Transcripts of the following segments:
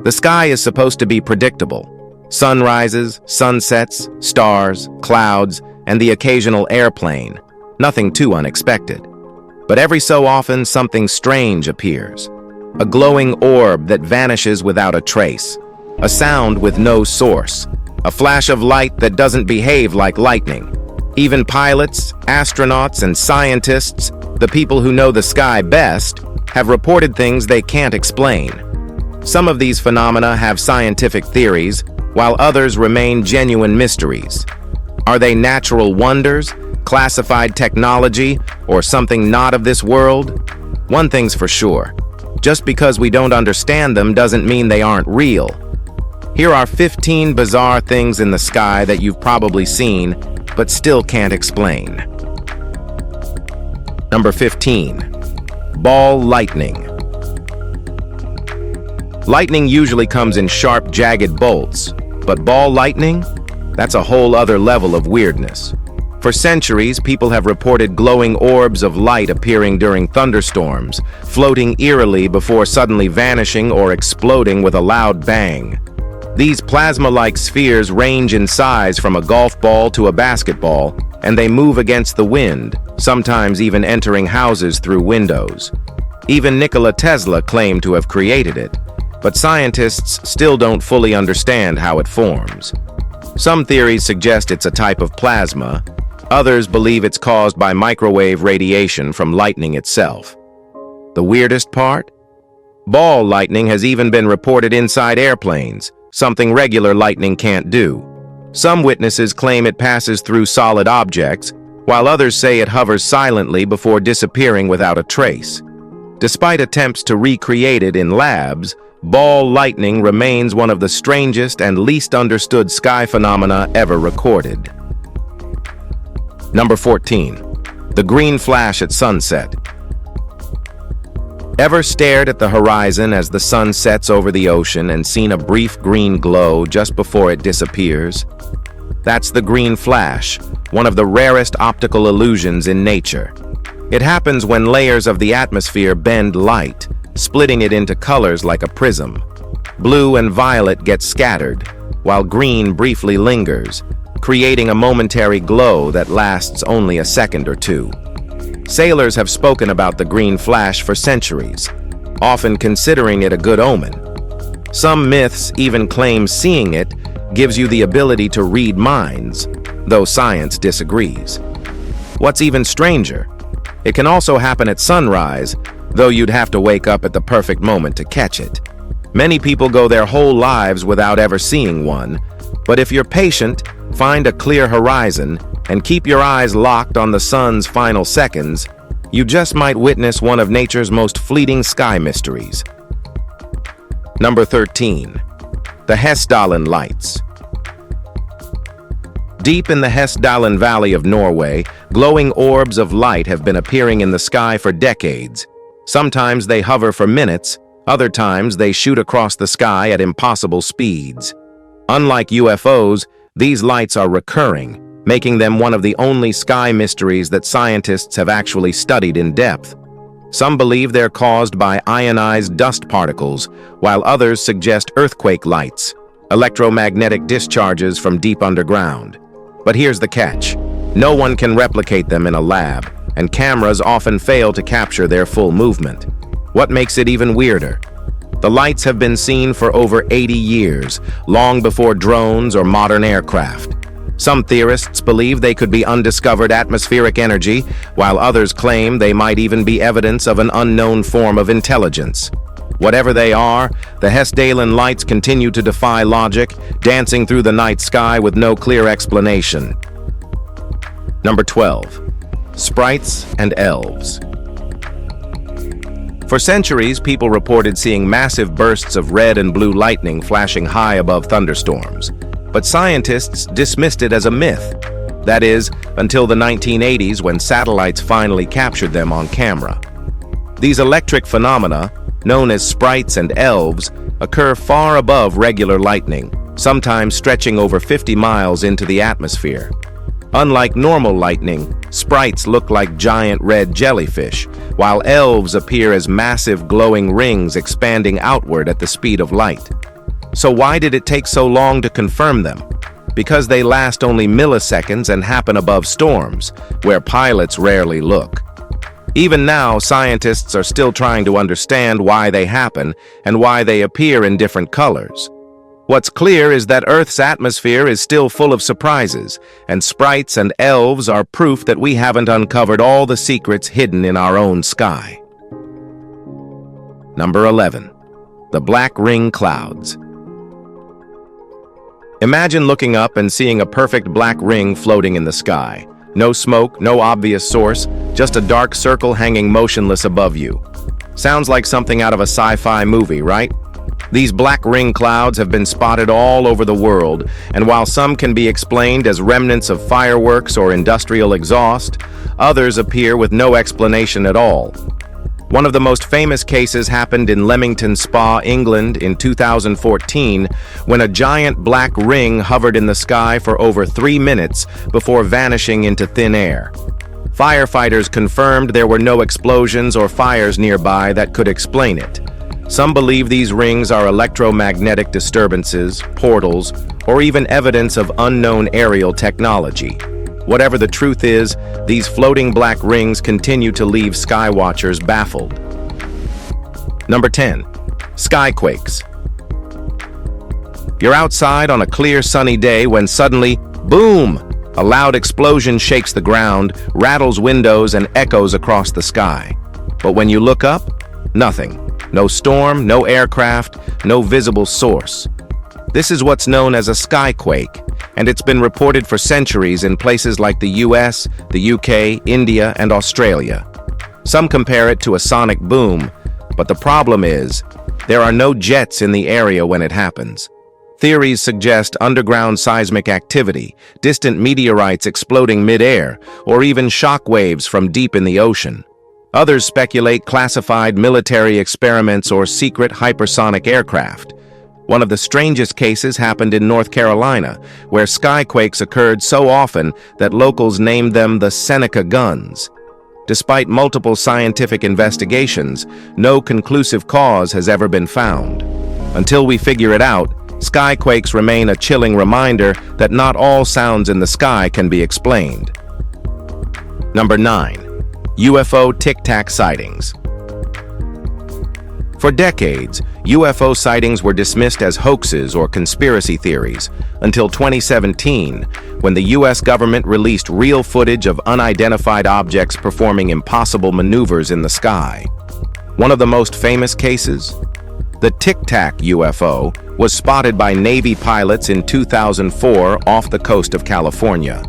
The sky is supposed to be predictable. Sunrises, sunsets, stars, clouds, and the occasional airplane. Nothing too unexpected. But every so often, something strange appears. A glowing orb that vanishes without a trace. A sound with no source. A flash of light that doesn't behave like lightning. Even pilots, astronauts, and scientists, the people who know the sky best, have reported things they can't explain. Some of these phenomena have scientific theories, while others remain genuine mysteries. Are they natural wonders, classified technology, or something not of this world? One thing's for sure. Just because we don't understand them doesn't mean they aren't real. Here are 15 bizarre things in the sky that you've probably seen, but still can't explain. Number 15. Ball lightning. Lightning usually comes in sharp, jagged bolts, but ball lightning? That's a whole other level of weirdness. For centuries, people have reported glowing orbs of light appearing during thunderstorms, floating eerily before suddenly vanishing or exploding with a loud bang. These plasma-like spheres range in size from a golf ball to a basketball, and they move against the wind, sometimes even entering houses through windows. Even Nikola Tesla claimed to have created it, but scientists still don't fully understand how it forms. Some theories suggest it's a type of plasma. Others believe it's caused by microwave radiation from lightning itself. The weirdest part? Ball lightning has even been reported inside airplanes, something regular lightning can't do. Some witnesses claim it passes through solid objects, while others say it hovers silently before disappearing without a trace. Despite attempts to recreate it in labs, ball lightning remains one of the strangest and least understood sky phenomena ever recorded. Number 14. The green flash at sunset. Ever stared at the horizon as the sun sets over the ocean and seen a brief green glow just before it disappears? That's the green flash, one of the rarest optical illusions in nature. It happens when layers of the atmosphere bend light, splitting it into colors like a prism. Blue and violet get scattered, while green briefly lingers, creating a momentary glow that lasts only a second or two. Sailors have spoken about the green flash for centuries, often considering it a good omen. Some myths even claim seeing it gives you the ability to read minds, though science disagrees. What's even stranger, it can also happen at sunrise, though you'd have to wake up at the perfect moment to catch it. Many people go their whole lives without ever seeing one, but if you're patient, find a clear horizon, and keep your eyes locked on the sun's final seconds, you just might witness one of nature's most fleeting sky mysteries. Number 13. The Hessdalen Lights. Deep in the Hessdalen Valley of Norway, glowing orbs of light have been appearing in the sky for decades. Sometimes they hover for minutes, other times they shoot across the sky at impossible speeds. Unlike UFOs, these lights are recurring, making them one of the only sky mysteries that scientists have actually studied in depth. Some believe they're caused by ionized dust particles, while others suggest earthquake lights, electromagnetic discharges from deep underground. But here's the catch. No one can replicate them in a lab, and cameras often fail to capture their full movement. What makes it even weirder? The lights have been seen for over 80 years, long before drones or modern aircraft. Some theorists believe they could be undiscovered atmospheric energy, while others claim they might even be evidence of an unknown form of intelligence. Whatever they are, the Hessdalen lights continue to defy logic, dancing through the night sky with no clear explanation. Number 12. Sprites and elves. For centuries, people reported seeing massive bursts of red and blue lightning flashing high above thunderstorms. But scientists dismissed it as a myth. That is, until the 1980s when satellites finally captured them on camera. These electric phenomena, known as sprites and elves, occur far above regular lightning, sometimes stretching over 50 miles into the atmosphere. Unlike normal lightning, sprites look like giant red jellyfish, while elves appear as massive glowing rings expanding outward at the speed of light. So why did it take so long to confirm them? Because they last only milliseconds and happen above storms, where pilots rarely look. Even now, scientists are still trying to understand why they happen and why they appear in different colors. What's clear is that Earth's atmosphere is still full of surprises, and sprites and elves are proof that we haven't uncovered all the secrets hidden in our own sky. Number 11. The Black Ring Clouds. Imagine looking up and seeing a perfect black ring floating in the sky. No smoke, no obvious source, just a dark circle hanging motionless above you. Sounds like something out of a sci-fi movie, right? These black ring clouds have been spotted all over the world, and while some can be explained as remnants of fireworks or industrial exhaust, others appear with no explanation at all. One of the most famous cases happened in Leamington Spa, England in 2014, when a giant black ring hovered in the sky for over 3 minutes before vanishing into thin air. Firefighters confirmed there were no explosions or fires nearby that could explain it. Some believe these rings are electromagnetic disturbances, portals, or even evidence of unknown aerial technology. Whatever the truth is, these floating black rings continue to leave skywatchers baffled. Number 10. Skyquakes. You're outside on a clear sunny day when suddenly, boom! A loud explosion shakes the ground, rattles windows, and echoes across the sky. But when you look up, nothing. No storm, no aircraft, no visible source. This is what's known as a skyquake, and it's been reported for centuries in places like the US, the UK, India, and Australia. Some compare it to a sonic boom, but the problem is, there are no jets in the area when it happens. Theories suggest underground seismic activity, distant meteorites exploding mid-air, or even shock waves from deep in the ocean. Others speculate classified military experiments or secret hypersonic aircraft. One of the strangest cases happened in North Carolina, where skyquakes occurred so often that locals named them the Seneca Guns. Despite multiple scientific investigations, no conclusive cause has ever been found. Until we figure it out, skyquakes remain a chilling reminder that not all sounds in the sky can be explained. Number 9. UFO tic-tac sightings. For decades, UFO sightings were dismissed as hoaxes or conspiracy theories, until 2017, when the US government released real footage of unidentified objects performing impossible maneuvers in the sky. One of the most famous cases? The Tic Tac UFO was spotted by Navy pilots in 2004 off the coast of California.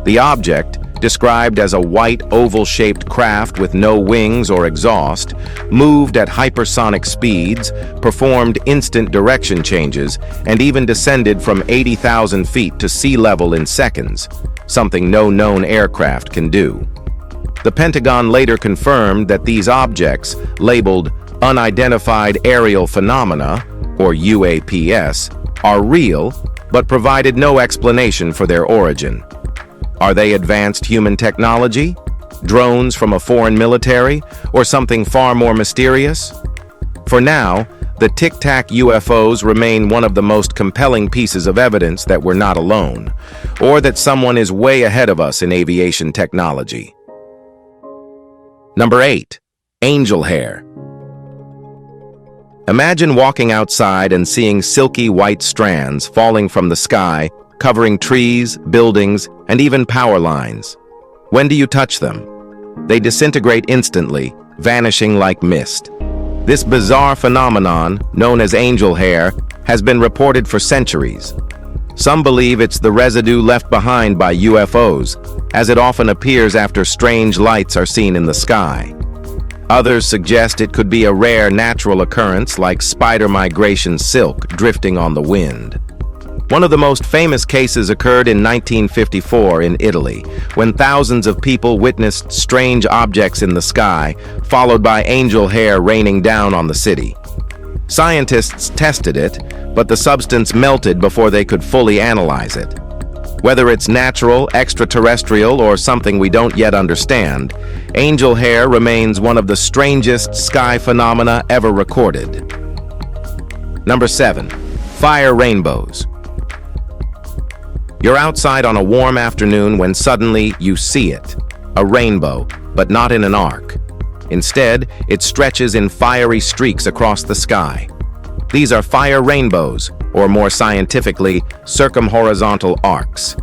The object, described as a white oval-shaped craft with no wings or exhaust, moved at hypersonic speeds, performed instant direction changes, and even descended from 80,000 feet to sea level in seconds, something no known aircraft can do. The Pentagon later confirmed that these objects, labeled unidentified aerial phenomena, or UAPs, are real, but provided no explanation for their origin. Are they advanced human technology, drones from a foreign military, or something far more mysterious? For now, the Tic Tac UFOs remain one of the most compelling pieces of evidence that we're not alone, or that someone is way ahead of us in aviation technology. Number 8. Angel hair. Imagine walking outside and seeing silky white strands falling from the sky, covering trees, buildings, and even power lines. When do you touch them? They disintegrate instantly, vanishing like mist. This bizarre phenomenon, known as angel hair, has been reported for centuries. Some believe it's the residue left behind by UFOs, as it often appears after strange lights are seen in the sky. Others suggest it could be a rare natural occurrence like spider migration silk drifting on the wind. One of the most famous cases occurred in 1954 in Italy, when thousands of people witnessed strange objects in the sky, followed by angel hair raining down on the city. Scientists tested it, but the substance melted before they could fully analyze it. Whether it's natural, extraterrestrial, or something we don't yet understand, angel hair remains one of the strangest sky phenomena ever recorded. Number 7. Fire rainbows. You're outside on a warm afternoon when suddenly you see it. A rainbow, but not in an arc. Instead, it stretches in fiery streaks across the sky. These are fire rainbows, or more scientifically, circumhorizontal arcs.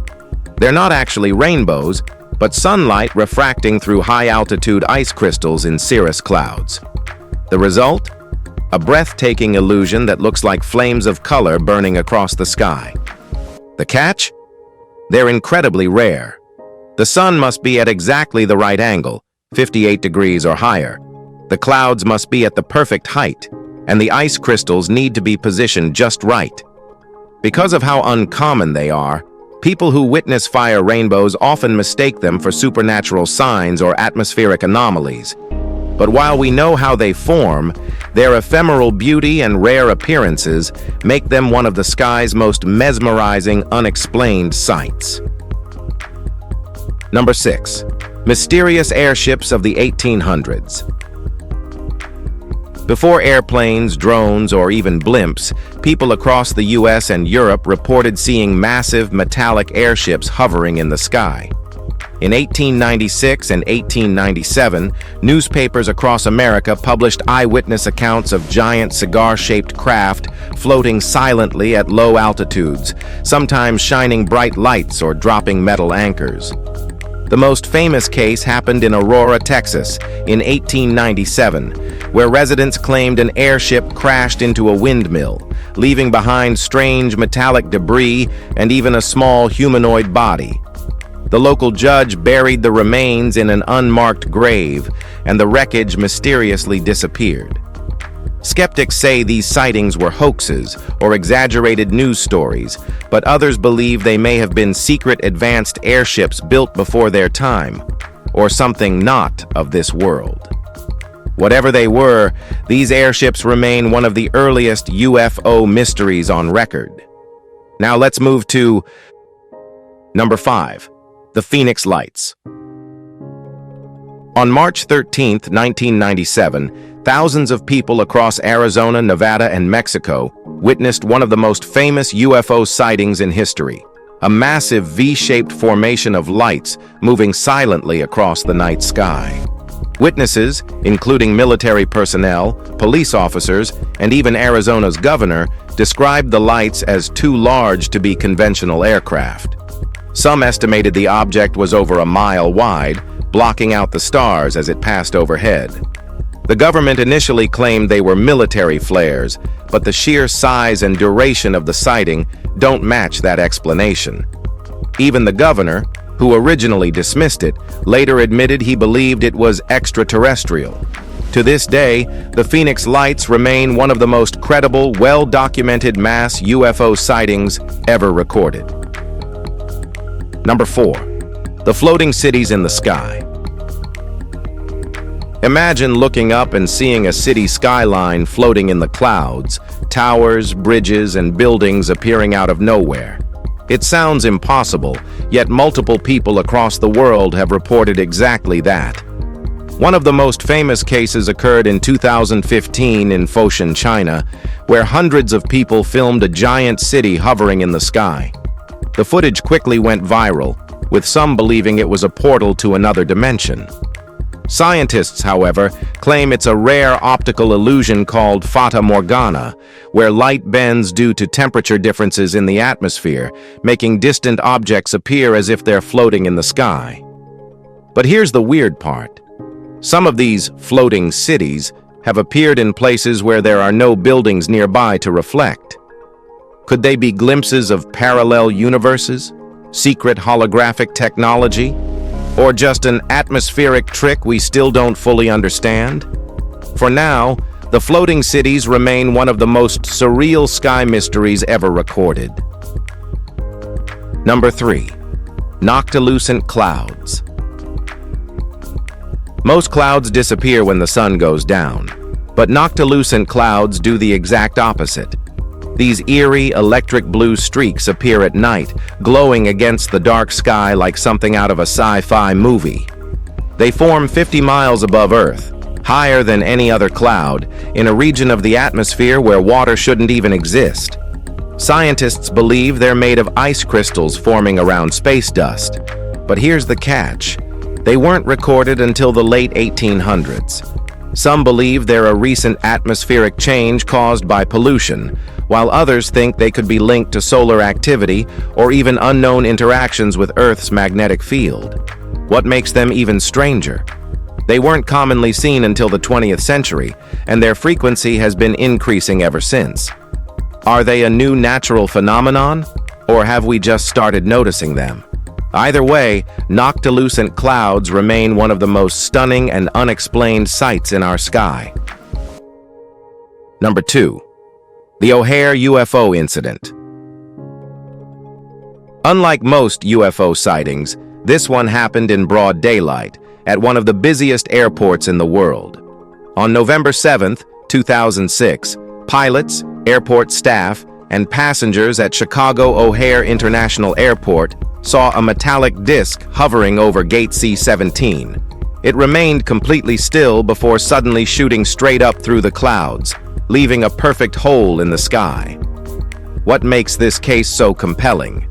They're not actually rainbows, but sunlight refracting through high-altitude ice crystals in cirrus clouds. The result? A breathtaking illusion that looks like flames of color burning across the sky. The catch? They're incredibly rare. The sun must be at exactly the right angle, 58 degrees or higher. The clouds must be at the perfect height, and the ice crystals need to be positioned just right. Because of how uncommon they are, people who witness fire rainbows often mistake them for supernatural signs or atmospheric anomalies. But while we know how they form, their ephemeral beauty and rare appearances make them one of the sky's most mesmerizing, unexplained sights. Number 6. Mysterious airships of the 1800s. Before airplanes, drones, or even blimps, people across the US and Europe reported seeing massive metallic airships hovering in the sky. In 1896 and 1897, newspapers across America published eyewitness accounts of giant cigar-shaped craft floating silently at low altitudes, sometimes shining bright lights or dropping metal anchors. The most famous case happened in Aurora, Texas, in 1897, where residents claimed an airship crashed into a windmill, leaving behind strange metallic debris and even a small humanoid body. The local judge buried the remains in an unmarked grave, and the wreckage mysteriously disappeared. Skeptics say these sightings were hoaxes or exaggerated news stories, but others believe they may have been secret advanced airships built before their time, or something not of this world. Whatever they were, these airships remain one of the earliest UFO mysteries on record. Now let's move to number 5. The Phoenix Lights. On March 13, 1997, thousands of people across Arizona, Nevada, and Mexico witnessed one of the most famous UFO sightings in history, a massive V-shaped formation of lights moving silently across the night sky. Witnesses, including military personnel, police officers, and even Arizona's governor, described the lights as too large to be conventional aircraft. Some estimated the object was over a mile wide, blocking out the stars as it passed overhead. The government initially claimed they were military flares, but the sheer size and duration of the sighting don't match that explanation. Even the governor, who originally dismissed it, later admitted he believed it was extraterrestrial. To this day, the Phoenix Lights remain one of the most credible, well-documented mass UFO sightings ever recorded. Number 4. The floating cities in the sky. Imagine looking up and seeing a city skyline floating in the clouds, towers, bridges, and buildings appearing out of nowhere. It sounds impossible, yet multiple people across the world have reported exactly that. One of the most famous cases occurred in 2015 in Foshan, China, where hundreds of people filmed a giant city hovering in the sky. The footage quickly went viral, with some believing it was a portal to another dimension. Scientists, however, claim it's a rare optical illusion called fata morgana, where light bends due to temperature differences in the atmosphere, making distant objects appear as if they're floating in the sky. But here's the weird part. Some of these floating cities have appeared in places where there are no buildings nearby to reflect. Could they be glimpses of parallel universes, secret holographic technology, or just an atmospheric trick we still don't fully understand? For now, the floating cities remain one of the most surreal sky mysteries ever recorded. Number 3. Noctilucent clouds. Most clouds disappear when the sun goes down, but noctilucent clouds do the exact opposite. These eerie, electric blue streaks appear at night, glowing against the dark sky like something out of a sci-fi movie. They form 50 miles above Earth, higher than any other cloud, in a region of the atmosphere where water shouldn't even exist. Scientists believe they're made of ice crystals forming around space dust. But here's the catch. They weren't recorded until the late 1800s. Some believe they're a recent atmospheric change caused by pollution, while others think they could be linked to solar activity or even unknown interactions with Earth's magnetic field. What makes them even stranger? They weren't commonly seen until the 20th century, and their frequency has been increasing ever since. Are they a new natural phenomenon, or have we just started noticing them? Either way, noctilucent clouds remain one of the most stunning and unexplained sights in our sky. Number 2. The O'Hare UFO Incident. Unlike most UFO sightings, this one happened in broad daylight, at one of the busiest airports in the world. On November 7, 2006, pilots, airport staff, and passengers at Chicago O'Hare International Airport saw a metallic disc hovering over Gate C-17. It remained completely still before suddenly shooting straight up through the clouds, leaving a perfect hole in the sky. What makes this case so compelling?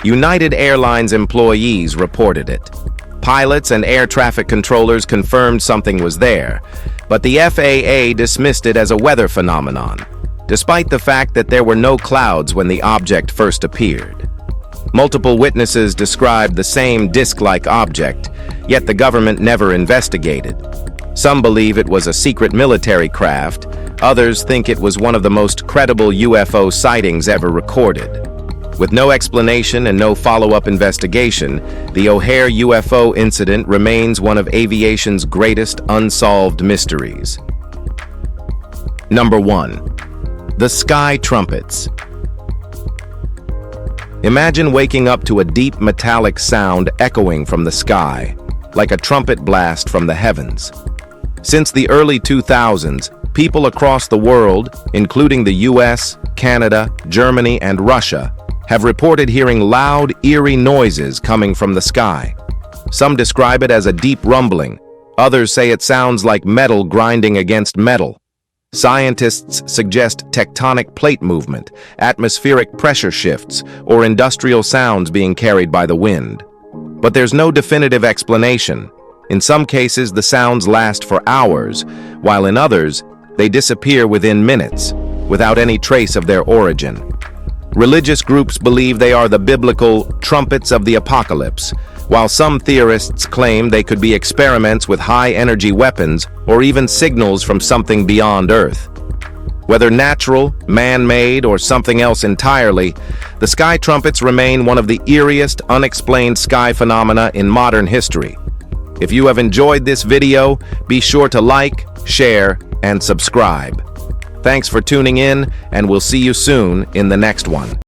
United Airlines employees reported it. Pilots and air traffic controllers confirmed something was there, but the FAA dismissed it as a weather phenomenon, despite the fact that there were no clouds when the object first appeared. Multiple witnesses described the same disc-like object, yet the government never investigated. Some believe it was a secret military craft, others think it was one of the most credible UFO sightings ever recorded. With no explanation and no follow-up investigation, the O'Hare UFO incident remains one of aviation's greatest unsolved mysteries. Number 1. The Sky Trumpets. Imagine waking up to a deep metallic sound echoing from the sky, like a trumpet blast from the heavens. Since the early 2000s, people across the world, including the US, Canada, Germany, and Russia, have reported hearing loud, eerie noises coming from the sky. Some describe it as a deep rumbling. Others say it sounds like metal grinding against metal. Scientists suggest tectonic plate movement, atmospheric pressure shifts, or industrial sounds being carried by the wind. But there's no definitive explanation. In some cases, the sounds last for hours, while in others, they disappear within minutes, without any trace of their origin. Religious groups believe they are the biblical trumpets of the apocalypse, while some theorists claim they could be experiments with high-energy weapons or even signals from something beyond Earth. Whether natural, man-made, or something else entirely, the sky trumpets remain one of the eeriest, unexplained sky phenomena in modern history. If you have enjoyed this video, be sure to like, share, and subscribe. Thanks for tuning in, and we'll see you soon in the next one.